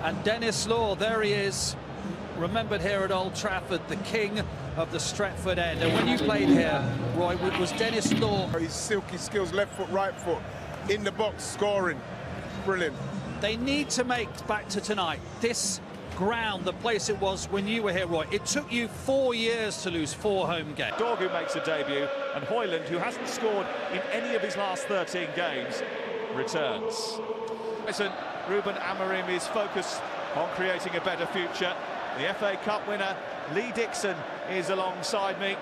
And Dennis Law, there he is, remembered here at Old Trafford, the king of the Stretford end. And when you played here, Roy, was Dennis Law. His silky skills, left foot, right foot, in the box, scoring. Brilliant. They need to make, back to tonight, this ground the place it was when you were here, Roy. It took you 4 years to lose 4 home games. Dorgu makes a debut, and Hojlund, who hasn't scored in any of his last 13 games, returns. Listen, Ruben Amorim is focused on creating a better future. The FA Cup winner, Lee Dixon, is alongside me.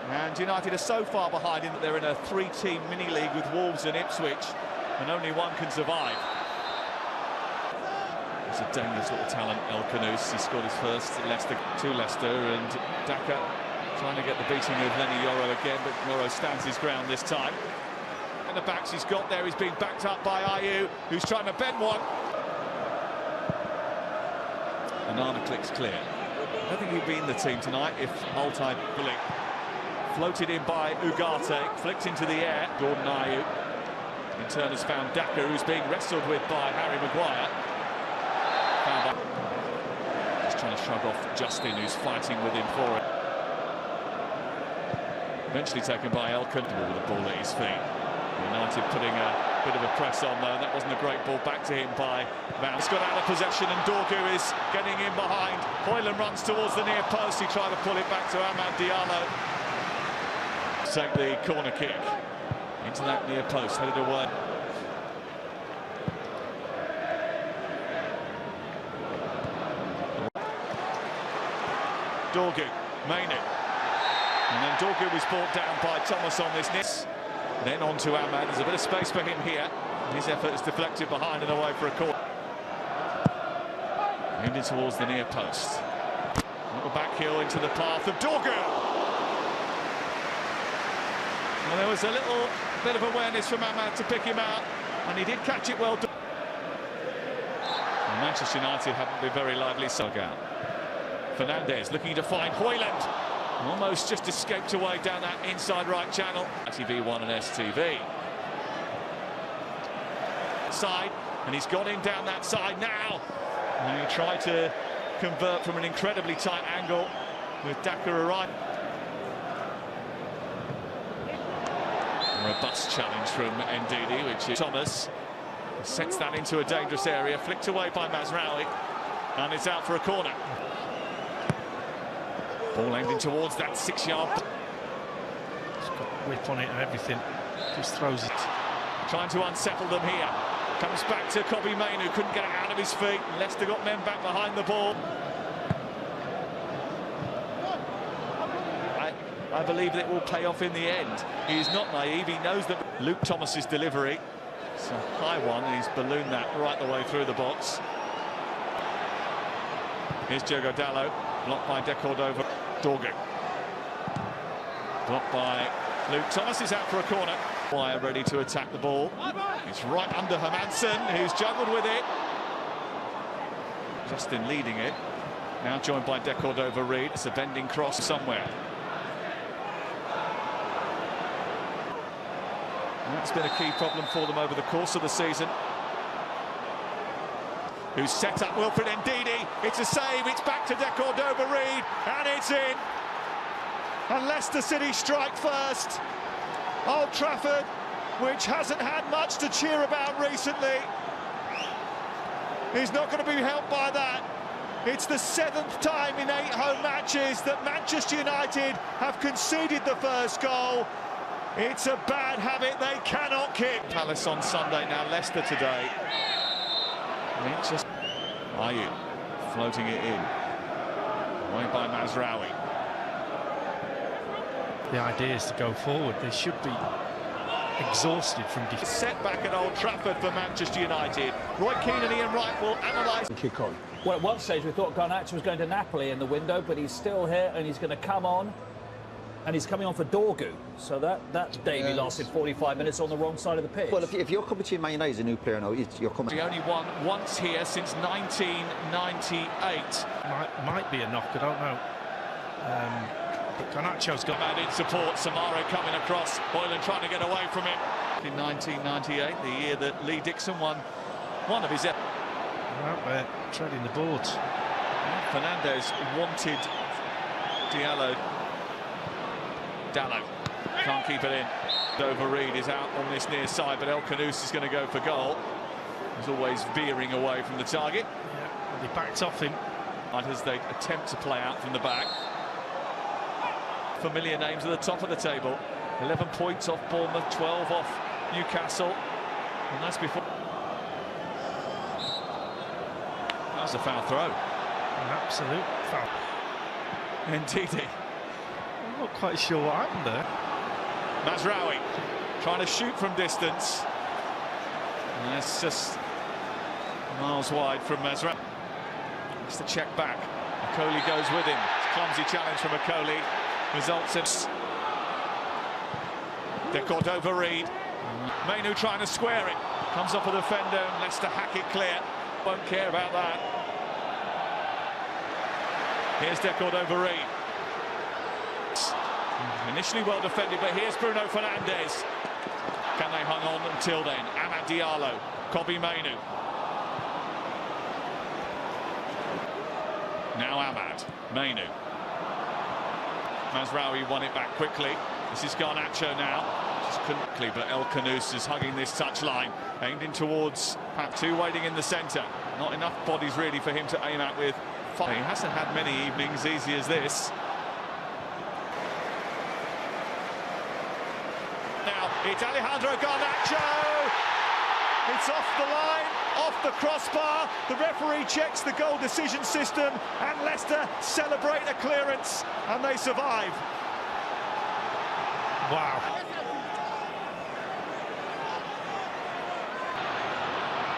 And United are so far behind in that they're in a 3-team mini-league with Wolves and Ipswich, and only one can survive. There's a dangerous little talent, El Canoes. He scored his first to Leicester, and Daka trying to get the beating of Lenny Yoro again, but Yoro stands his ground this time. And the backs he's got there, he's being backed up by Ayew, who's trying to bend one. Anana clicks clear. I don't think he'd be in the team tonight if multi-bullet. Floated in by Ugarte, flicked into the air. Gordon Ayew in turn has found Daka, who's being wrestled with by Harry Maguire. Just trying to shrug off Justin, who's fighting with him for it. Eventually taken by Elkan with the ball at his feet. United putting a bit of a press on though, and that wasn't a great ball back to him by Van. He's got out of possession, and Dorgu is getting in behind. Hojlund runs towards the near post. He tried to pull it back to Amad Diallo. Take the corner kick into that near post, headed away. Dorgu, Maynard. And then Dorgu was brought down by Thomas on this miss. Then on to Amad. There's a bit of space for him here. His effort is deflected behind and away for a corner. Aimed in towards the near post. Little back heel into the path of Dorgu. And there was a little bit of awareness from Amad to pick him out, and he did catch it well. And Manchester United haven't been very lively so out. Fernandez looking to find Hojlund. Almost just escaped away down that inside right channel. TV1 and STV. Side, and he's gone in down that side now. And he tried to convert from an incredibly tight angle with Daka arriving. A robust challenge from Ndidi, which is Thomas. Sets that into a dangerous area, flicked away by Mazraoui, and it's out for a corner. Ball aimed in towards that 6-yard. He's got whip on it and everything. Just throws it. Trying to unsettle them here. Comes back to Kobbie Mainoo, who couldn't get it out of his feet. Leicester got men back behind the ball. I believe that it will pay off in the end. He's not naive. He knows that Luke Thomas's delivery. It's a high one, and he's ballooned that right the way through the box. Here's Diogo Dalot, blocked by De Cordova. Dorgu. Blocked by Luke Thomas, is out for a corner. Maguire ready to attack the ball. It's right under Hermansen, who's juggled with it. Justin leading it. Now joined by De Cordova Reid. It's a bending cross somewhere. And that's been a key problem for them over the course of the season. Who's set up Wilfred Ndidi. It's a save, it's back to De Cordova Reid, and it's in. And Leicester City strike first. Old Trafford, which hasn't had much to cheer about recently, is not going to be helped by that. It's the 7th time in 8 home matches that Manchester United have conceded the first goal. It's a bad habit they cannot kick. Palace on Sunday, now Leicester today. Ayew floating it in. Away by Mazraoui. The idea is to go forward. They should be exhausted from defence. Setback at Old Trafford for Manchester United. Roy Keane and Ian Wright will analyse. Kick on. Well, at one stage we thought Garnacho was going to Napoli in the window, but he's still here and he's going to come on. And he's coming on for Dorgu, so that debut lasted 45 minutes on the wrong side of the pitch. Well, if you're coming to Man United as a new player now, you're coming. He only won once here since 1998. Might be a knock, I don't know. But Garnacho's got... And in support, Samaro coming across, Hojlund trying to get away from him. In 1998, the year that Lee Dixon won one of his... Out there, treading the boards. Fernandez wanted Dallo can't keep it in. Dover Reed is out on this near side, but El Khanous is going to go for goal. He's always veering away from the target. Yeah, they backed off him. As they attempt to play out from the back. Familiar names at the top of the table. 11 points off Bournemouth, 12 off Newcastle. And that's before. That was a foul throw. An absolute foul. Indeed. I'm not quite sure what happened there. Mazraoui trying to shoot from distance. And that's just miles wide from Mazraoui. It's the check back. Okoli goes with him. It's a clumsy challenge from Okoli. Results in Decordova-Reid. Mainu trying to square it. Comes off a defender and Leicester hack it clear. Won't care about that. Here's Decordova-Reid. Initially well defended, but here's Bruno Fernandes. Can they hang on until then? Amad Diallo, Kobbie Mainu. Now Amad, Mainu. Mazraoui won it back quickly. This is Garnacho now. Just quickly, but El Khanous is hugging this touchline. Aimed in towards Patu, waiting in the centre. Not enough bodies really for him to aim at with. He hasn't had many evenings easy as this. Now it's Alejandro Garnacho. It's off the line, off the crossbar. The referee checks the goal decision system, and Leicester celebrate a clearance, and they survive. Wow.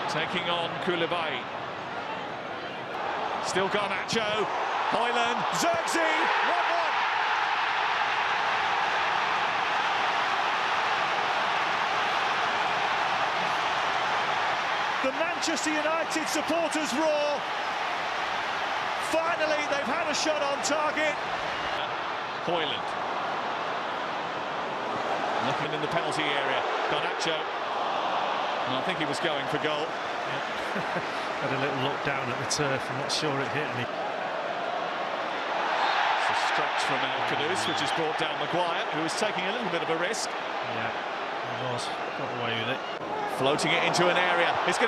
Taking on Koulibaly. Still Garnacho. Hojlund, zirkzee, 1-1. The Manchester United supporters roar. Finally, they've had a shot on target. Hojlund. Looking in the penalty area. Garnacho. And I think he was going for goal. Yeah. Had a little look down at the turf. I'm not sure it hit any. It's a stretch from El Khanous, which has brought down Maguire, who was taking a little bit of a risk. Yeah, he was. Got away with it. Floating it into an area. It's going to be